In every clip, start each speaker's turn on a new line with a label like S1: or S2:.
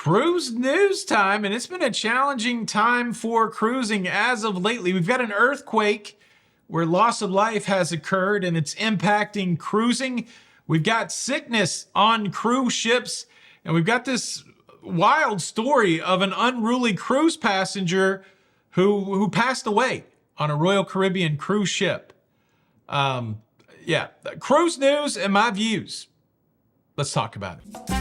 S1: Cruise news time, and it's been a challenging time for cruising as of lately. We've got an earthquake where loss of life has occurred and it's impacting cruising. We've got sickness on cruise ships, and we've got this wild story of an unruly cruise passenger who passed away on a Royal Caribbean cruise ship. Cruise news and my views. Let's talk about it.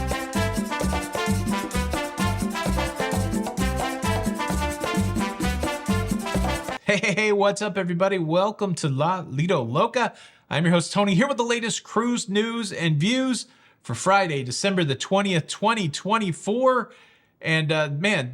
S1: Hey, what's up, everybody? Welcome to Lido, Loca. I'm your host, Tony, here with the latest cruise news and views for Friday, December the 20th, 2024. And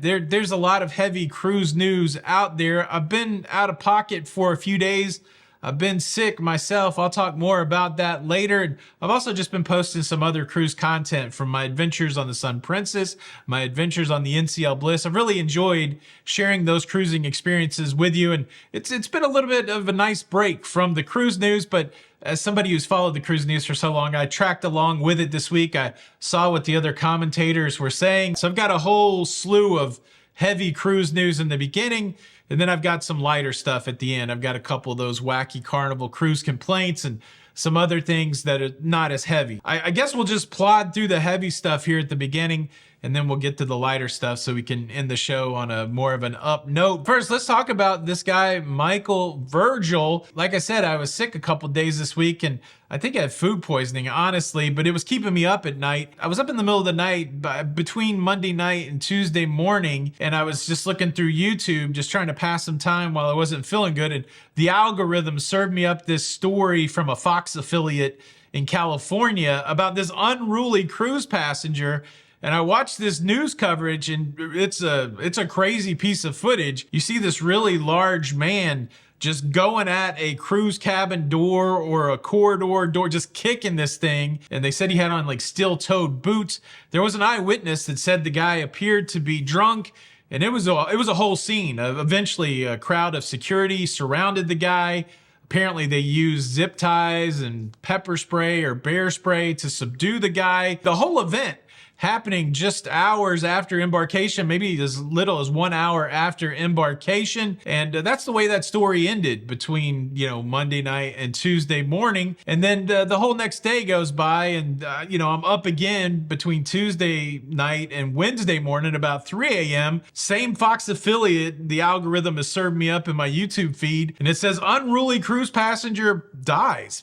S1: there's a lot of heavy cruise news out there. I've been out of pocket for a few days. I've been sick myself. I'll talk more about that later. And I've also just been posting some other cruise content from my adventures on the Sun Princess, my adventures on the NCL Bliss. I've really enjoyed sharing those cruising experiences with you. And it's been a little bit of a nice break from the cruise news, but as somebody who's followed the cruise news for so long, I tracked along with it this week. I saw what the other commentators were saying. So I've got a whole slew of heavy cruise news in the beginning, and then I've got some lighter stuff at the end. I've got a couple of those wacky Carnival cruise complaints and some other things that are not as heavy. I guess we'll just plod through the heavy stuff here at the beginning, and then we'll get to the lighter stuff so we can end the show on a more of an up note. First, let's talk about this guy, Michael Virgil. Like I said, I was sick a couple days this week, and I think I had food poisoning, honestly, but it was keeping me up at night. I was up in the middle of the night between Monday night and Tuesday morning, and I was just looking through YouTube, just trying to pass some time while I wasn't feeling good. And the algorithm served me up this story from a Fox affiliate in California about this unruly cruise passenger. And I watched this news coverage, and it's a crazy piece of footage. You see this really large man just going at a cruise cabin door or a corridor door, just kicking this thing. And they said he had on like steel-toed boots. There was an eyewitness that said the guy appeared to be drunk, and it was a whole scene. Eventually, a crowd of security surrounded the guy. Apparently, they used zip ties and pepper spray or bear spray to subdue the guy. The whole event happening just hours after embarkation, maybe as little as 1 hour after embarkation. And that's the way that story ended between, Monday night and Tuesday morning. And then the whole next day goes by, and, I'm up again between Tuesday night and Wednesday morning about 3 a.m. Same Fox affiliate, the algorithm has served me up in my YouTube feed, and it says unruly cruise passenger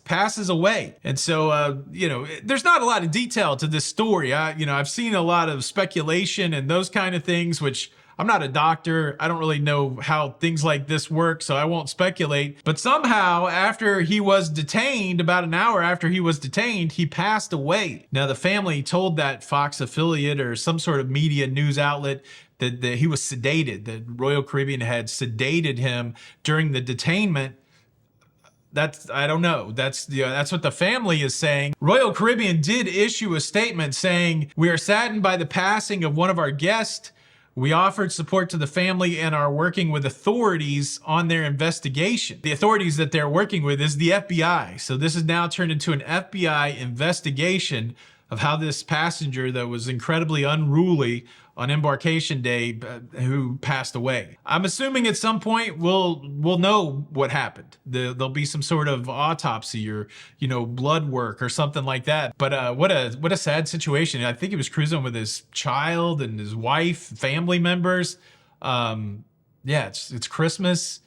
S1: passes away. And so, there's not a lot of detail to this story. I've seen a lot of speculation and those kind of things, which I'm not a doctor. I don't really know how things like this work, so I won't speculate. But somehow, after he was detained, about an hour after he was detained, he passed away. Now, the family told that Fox affiliate or some sort of media news outlet that he was sedated, that Royal Caribbean had sedated him during the detainment. I don't know. That's what the family is saying. Royal Caribbean did issue a statement saying, "We are saddened by the passing of one of our guests. We offered support to the family and are working with authorities on their investigation." The authorities that they're working with is the FBI. So this has now turned into an FBI investigation of how this passenger that was incredibly unruly on embarkation day who passed away. I'm assuming at some point we'll know what happened. There'll be some sort of autopsy or blood work or something like that. But what a sad situation. I think he was cruising with his child and his wife, family members. It's Christmas.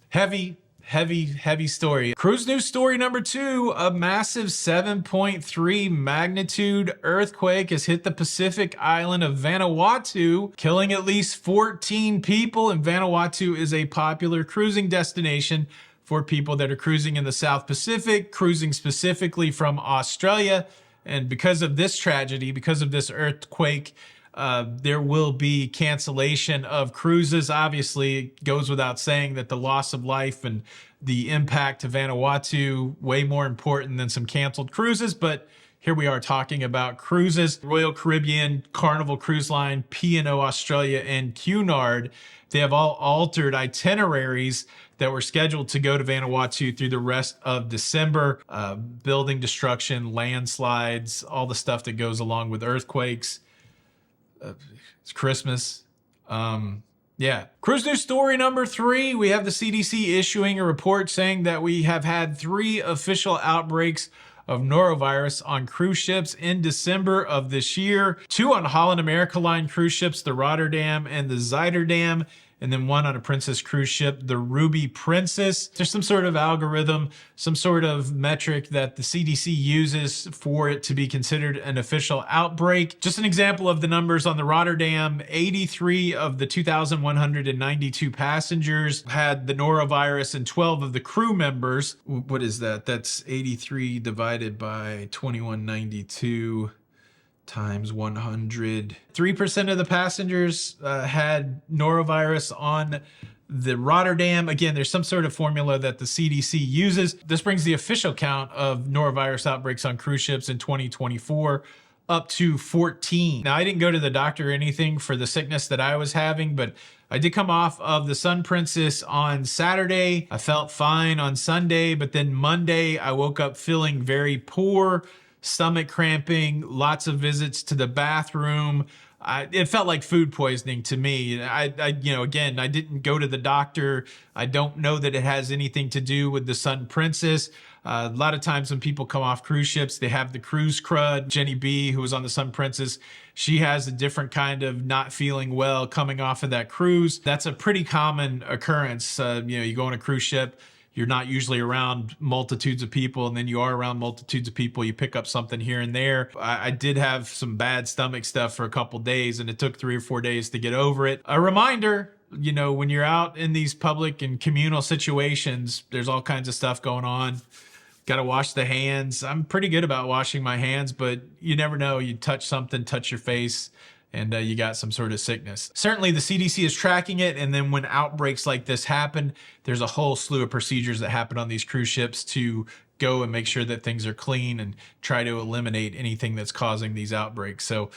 S1: Heavy story. Cruise news story number 2, a massive 7.3 magnitude earthquake has hit the Pacific island of Vanuatu, killing at least 14 people. And Vanuatu is a popular cruising destination for people that are cruising in the South Pacific, cruising specifically from Australia. And because of this tragedy, because of this earthquake, there will be cancellation of cruises. Obviously, it goes without saying that the loss of life and the impact to Vanuatu way more important than some canceled cruises. But here we are talking about cruises. Royal Caribbean, Carnival Cruise Line, P&O Australia, and Cunard, they have all altered itineraries that were scheduled to go to Vanuatu through the rest of December. Building destruction, landslides, all the stuff that goes along with earthquakes. It's Christmas. Yeah. Cruise news story number 3. We have the CDC issuing a report saying that we have had 3 official outbreaks of norovirus on cruise ships in December of this year. 2 on Holland America Line cruise ships, the Rotterdam and the Zuiderdam, and then 1 on a Princess cruise ship, the Ruby Princess. There's some sort of algorithm, some sort of metric that the CDC uses for it to be considered an official outbreak. Just an example of the numbers on the Rotterdam, 83 of the 2,192 passengers had the norovirus and 12 of the crew members. What is that? That's 83 divided by 2192. Times 100. 3% of the passengers had norovirus on the Rotterdam. Again, there's some sort of formula that the CDC uses. This brings the official count of norovirus outbreaks on cruise ships in 2024 up to 14. Now, I didn't go to the doctor or anything for the sickness that I was having, but I did come off of the Sun Princess on Saturday. I felt fine on Sunday, but then Monday I woke up feeling very poor. Stomach cramping, lots of visits to the bathroom. It felt like food poisoning to me. Again, I didn't go to the doctor. I don't know that it has anything to do with the Sun Princess. A lot of times when people come off cruise ships, they have the cruise crud. Jenny B, who was on the Sun Princess, she has a different kind of not feeling well coming off of that cruise. That's a pretty common occurrence. You go on a cruise ship, you're not usually around multitudes of people, and then you are around multitudes of people, you pick up something here and there. I did have some bad stomach stuff for a couple days, and it took 3 or 4 days to get over it. A reminder, when you're out in these public and communal situations, there's all kinds of stuff going on. Got to wash the hands. I'm pretty good about washing my hands, but you never know. You touch something, touch your face, and you got some sort of sickness. Certainly the CDC is tracking it, and then when outbreaks like this happen, there's a whole slew of procedures that happen on these cruise ships to go and make sure that things are clean and try to eliminate anything that's causing these outbreaks. So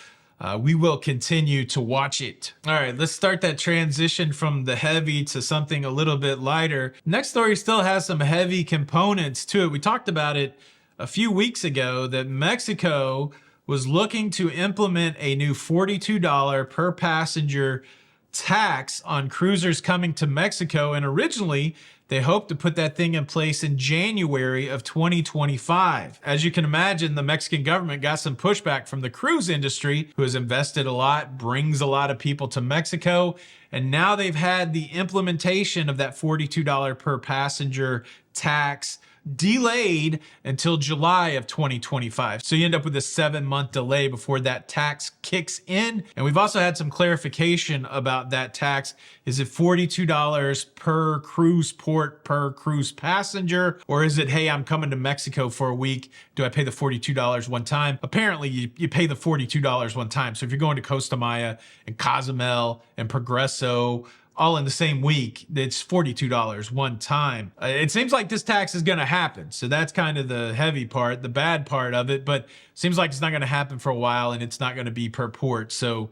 S1: we will continue to watch it. All right, let's start that transition from the heavy to something a little bit lighter. Next story still has some heavy components to it. We talked about it a few weeks ago that Mexico was looking to implement a new $42 per passenger tax on cruisers coming to Mexico. And originally, they hoped to put that thing in place in January of 2025. As you can imagine, the Mexican government got some pushback from the cruise industry, who has invested a lot, brings a lot of people to Mexico. And now they've had the implementation of that $42 per passenger tax delayed until July of 2025. So you end up with a 7-month delay before that tax kicks in. And we've also had some clarification about that tax. Is it $42 per cruise port, per cruise passenger? Or is it, hey, I'm coming to Mexico for a week. Do I pay the $42 one time? Apparently you pay the $42 one time. So if you're going to Costa Maya and Cozumel and Progreso, all in the same week, it's $42 one time. It seems like this tax is going to happen. So that's kind of the heavy part, the bad part of it, but seems like it's not going to happen for a while, and it's not going to be per port. So,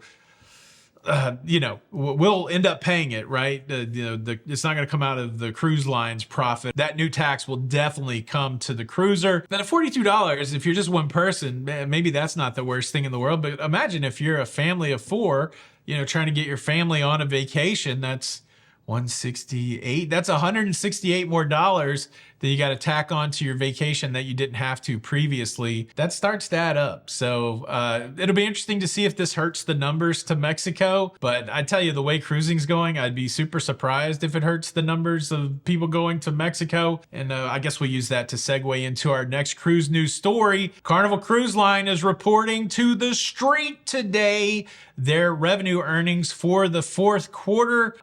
S1: we'll end up paying it, right? It's not going to come out of the cruise line's profit. That new tax will definitely come to the cruiser. Then at $42, if you're just one person, maybe that's not the worst thing in the world. But imagine if you're a family of 4, trying to get your family on a vacation, that's $168. That's $168 more dollars that you got to tack onto your vacation that you didn't have to previously. That starts to add up. So it'll be interesting to see if this hurts the numbers to Mexico. But I tell you, the way cruising's going, I'd be super surprised if it hurts the numbers of people going to Mexico. And I guess we'll use that to segue into our next cruise news story. Carnival Cruise Line is reporting to the street today their revenue earnings for the fourth quarter.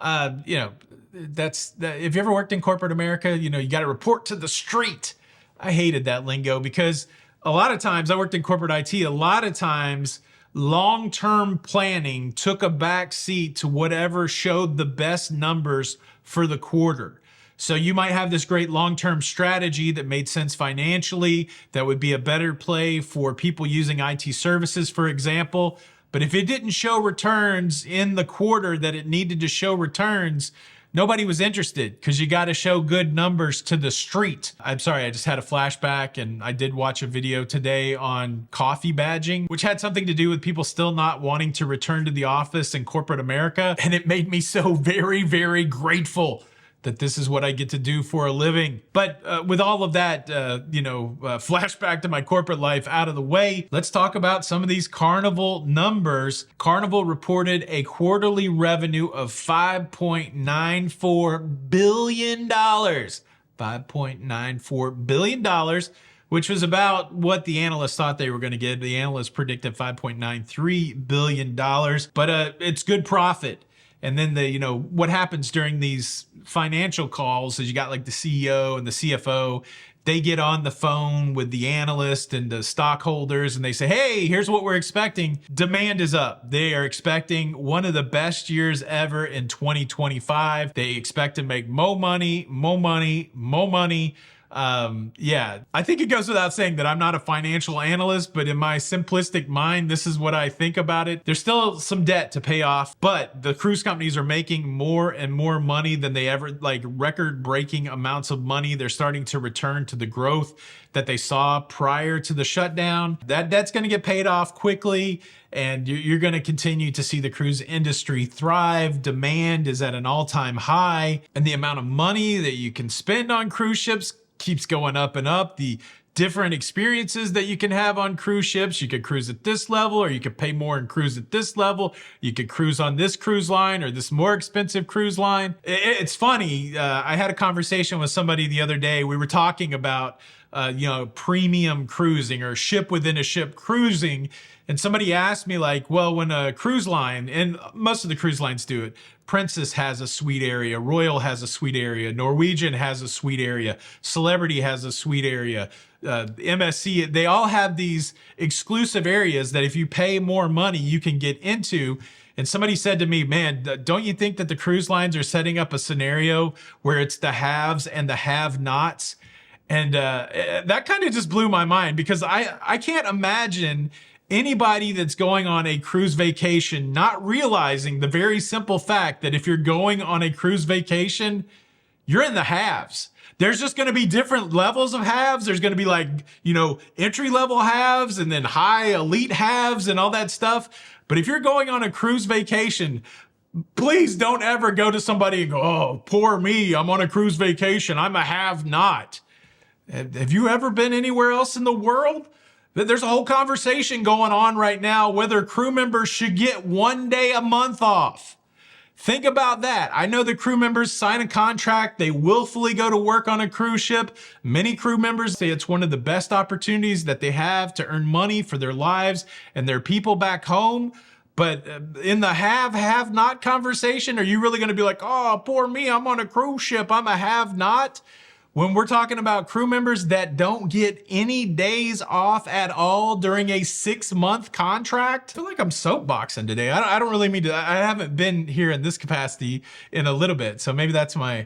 S1: If you ever worked in corporate America, you got to report to the street. I hated that lingo because a lot of times I worked in corporate IT. A lot of times long-term planning took a back seat to whatever showed the best numbers for the quarter. So you might have this great long-term strategy that made sense financially, that would be a better play for people using IT services, for example. But if it didn't show returns in the quarter that it needed to show returns, nobody was interested because you got to show good numbers to the street. I'm sorry, I just had a flashback, and I did watch a video today on coffee badging, which had something to do with people still not wanting to return to the office in corporate America. And it made me so very, very grateful that this is what I get to do for a living. But with all of that, flashback to my corporate life out of the way, let's talk about some of these Carnival numbers. Carnival reported a quarterly revenue of $5.94 billion. $5.94 billion, which was about what the analysts thought they were going to get. The analysts predicted $5.93 billion, but it's good profit. And then what happens during these financial calls is you got like the CEO and the CFO, they get on the phone with the analyst and the stockholders and they say, hey, here's what we're expecting. Demand is up. They are expecting one of the best years ever in 2025. They expect to make more money, more money, more money. I think it goes without saying that I'm not a financial analyst, but in my simplistic mind, this is what I think about it. There's still some debt to pay off, but the cruise companies are making more and more money than they ever, like record-breaking amounts of money. They're starting to return to the growth that they saw prior to the shutdown. That debt's going to get paid off quickly, and you're going to continue to see the cruise industry thrive. Demand is at an all-time high, and the amount of money that you can spend on cruise ships keeps going up and up. The different experiences that you can have on cruise ships. You could cruise at this level, or you could pay more and cruise at this level. You could cruise on this cruise line or this more expensive cruise line. It's funny. I had a conversation with somebody the other day. We were talking about premium cruising or ship within a ship cruising. And somebody asked me like, well, when a cruise line, and most of the cruise lines do it, Princess has a suite area, Royal has a suite area, Norwegian has a suite area, Celebrity has a suite area, MSC, they all have these exclusive areas that if you pay more money, you can get into. And somebody said to me, man, don't you think that the cruise lines are setting up a scenario where it's the haves and the have-nots? And that kind of just blew my mind, because I can't imagine anybody that's going on a cruise vacation not realizing the very simple fact that if you're going on a cruise vacation, you're in the haves. There's just going to be different levels of haves. There's going to be like, entry level haves and then high elite haves and all that stuff. But if you're going on a cruise vacation, please don't ever go to somebody and go, oh, poor me, I'm on a cruise vacation, I'm a have not. Have you ever been anywhere else in the world? There's a whole conversation going on right now whether crew members should get 1 day a month off. Think about that. I know the crew members sign a contract. They willfully go to work on a cruise ship. Many crew members say it's one of the best opportunities that they have to earn money for their lives and their people back home. But in the have not conversation, are you really going to be like, oh, poor me, I'm on a cruise ship, I'm a have not? When we're talking about crew members that don't get any days off at all during a 6-month contract. I feel like I'm soapboxing today. I don't really mean to. I haven't been here in this capacity in a little bit. So maybe that's my,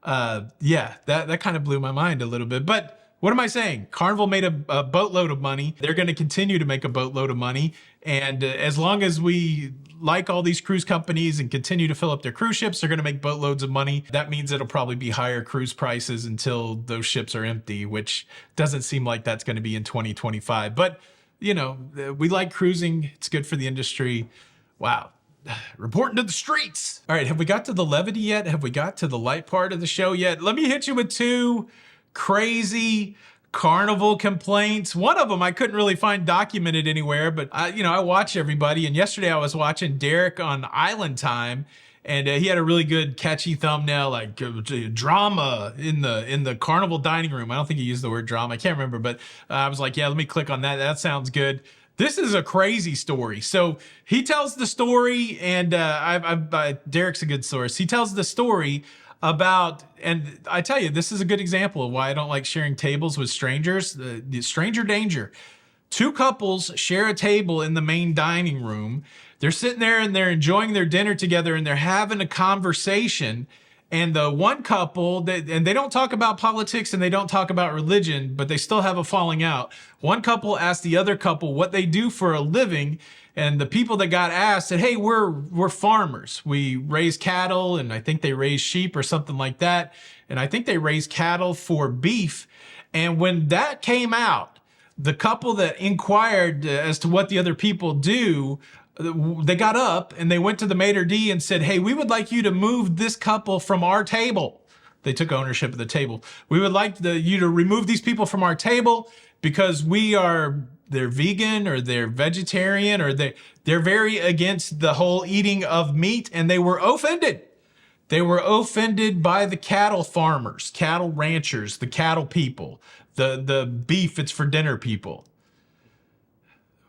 S1: that kind of blew my mind a little bit. But what am I saying? Carnival made a boatload of money. They're going to continue to make a boatload of money. And as long as we like all these cruise companies and continue to fill up their cruise ships, they're going to make boatloads of money. That means it'll probably be higher cruise prices until those ships are empty, which doesn't seem like that's going to be in 2025. But, we like cruising. It's good for the industry. Wow. Reporting to the streets. All right. Have we got to the levity yet? Have we got to the light part of the show yet? Let me hit you with 2 crazy Carnival complaints. One of them I couldn't really find documented anywhere, but I watch everybody. And yesterday I was watching Derek on Island Time, and he had a really good catchy thumbnail, like drama in the Carnival dining room. I don't think he used the word drama. I can't remember, but I was like, yeah, let me click on that. That sounds good. This is a crazy story. So he tells the story, and Derek's a good source. He tells the story about, and I tell you, this is a good example of why I don't like sharing tables with strangers. The stranger danger. 2 couples share a table in the main dining room. They're sitting there and they're enjoying their dinner together and they're having a conversation. And the one couple, and they don't talk about politics and they don't talk about religion, but they still have a falling out. One couple asked the other couple what they do for a living, And the people that got asked said, hey, we're farmers. We raise cattle, and I think they raise sheep or something like that. And I think they raise cattle for beef. And when that came out, the couple that inquired as to what the other people do, they got up and they went to the maitre d' and said, hey, we would like you to move this couple from our table. They took ownership of the table. We would like you to remove these people from our table because they're vegan or they're vegetarian or they're very against the whole eating of meat, and they were offended. They were offended by the cattle farmers, cattle ranchers, the cattle people, the beef it's for dinner people.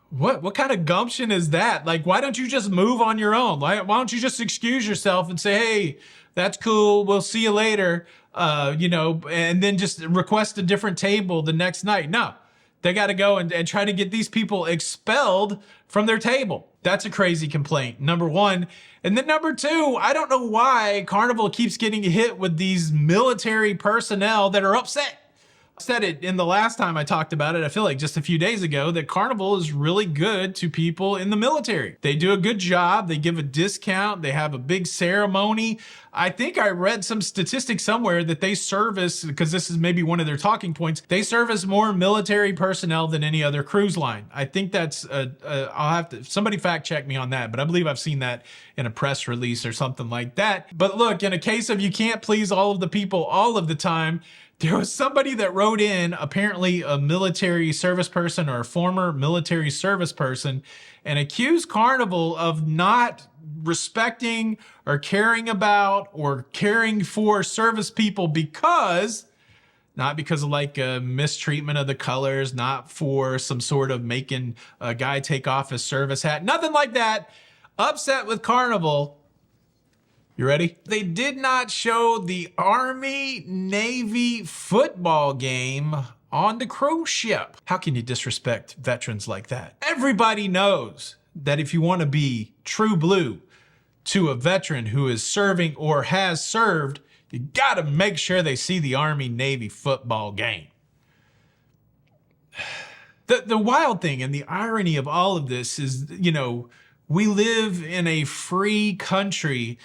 S1: What kind of gumption is that? Like, why don't you just move on your own? Why don't you just excuse yourself and say, hey, that's cool, we'll see you later, and then just request a different table the next night? No, they got to go and try to get these people expelled from their table. That's a crazy complaint, number one. And then number two, I don't know why Carnival keeps getting hit with these military personnel that are upset. I said it in the last time I talked about it, I feel like just a few days ago, that Carnival is really good to people in the military. They do a good job. They give a discount. They have a big ceremony. I think I read some statistics somewhere that they service, because this is maybe one of their talking points, they service more military personnel than any other cruise line. I think that's, I'll have to, somebody fact check me on that, but I believe I've seen that in a press release or something like that. But look, in a case of you can't please all of the people all of the time, there was somebody that wrote in, apparently a military service person or a former military service person, and accused Carnival of not respecting or caring about or caring for service people not because of like a mistreatment of the colors, not for some sort of making a guy take off his service hat, nothing like that. Upset with Carnival. You ready? They did not show the Army-Navy football game on the cruise ship. How can you disrespect veterans like that? Everybody knows that if you want to be true blue to a veteran who is serving or has served, you got to make sure they see the Army-Navy football game. The wild thing and the irony of all of this is, we live in a free country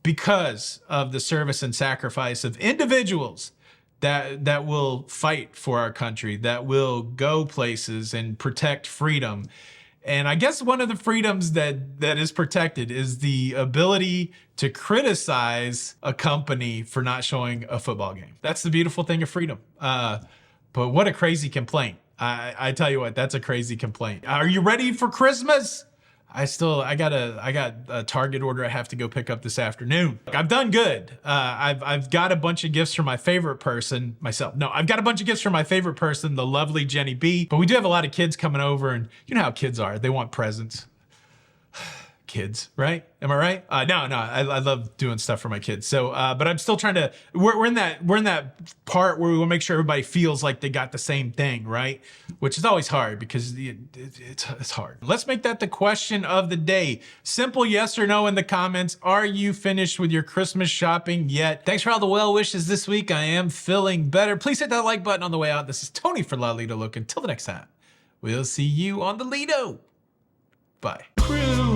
S1: because of the service and sacrifice of individuals that will fight for our country, that will go places and protect freedom. And I guess one of the freedoms that is protected is the ability to criticize a company for not showing a football game. That's the beautiful thing of freedom. But what a crazy complaint. I tell you what, that's a crazy complaint. Are you ready for Christmas? I got a Target order I have to go pick up this afternoon. I've done good. I've got a bunch of gifts for my favorite person, myself. No, I've got a bunch of gifts for my favorite person, the lovely Jenny B. But we do have a lot of kids coming over, and you know how kids are. They want presents. Kids, right? Am I right? No, I love doing stuff for my kids. So, but I'm still trying to, we're in that part where we want to make sure everybody feels like they got the same thing, right? Which is always hard because it's hard. Let's make that the question of the day. Simple yes or no in the comments. Are you finished with your Christmas shopping yet? Thanks for all the well wishes this week. I am feeling better. Please hit that like button on the way out. This is Tony for Lido Loca. Until the next time, we'll see you on the Lido. Bye. Cruise.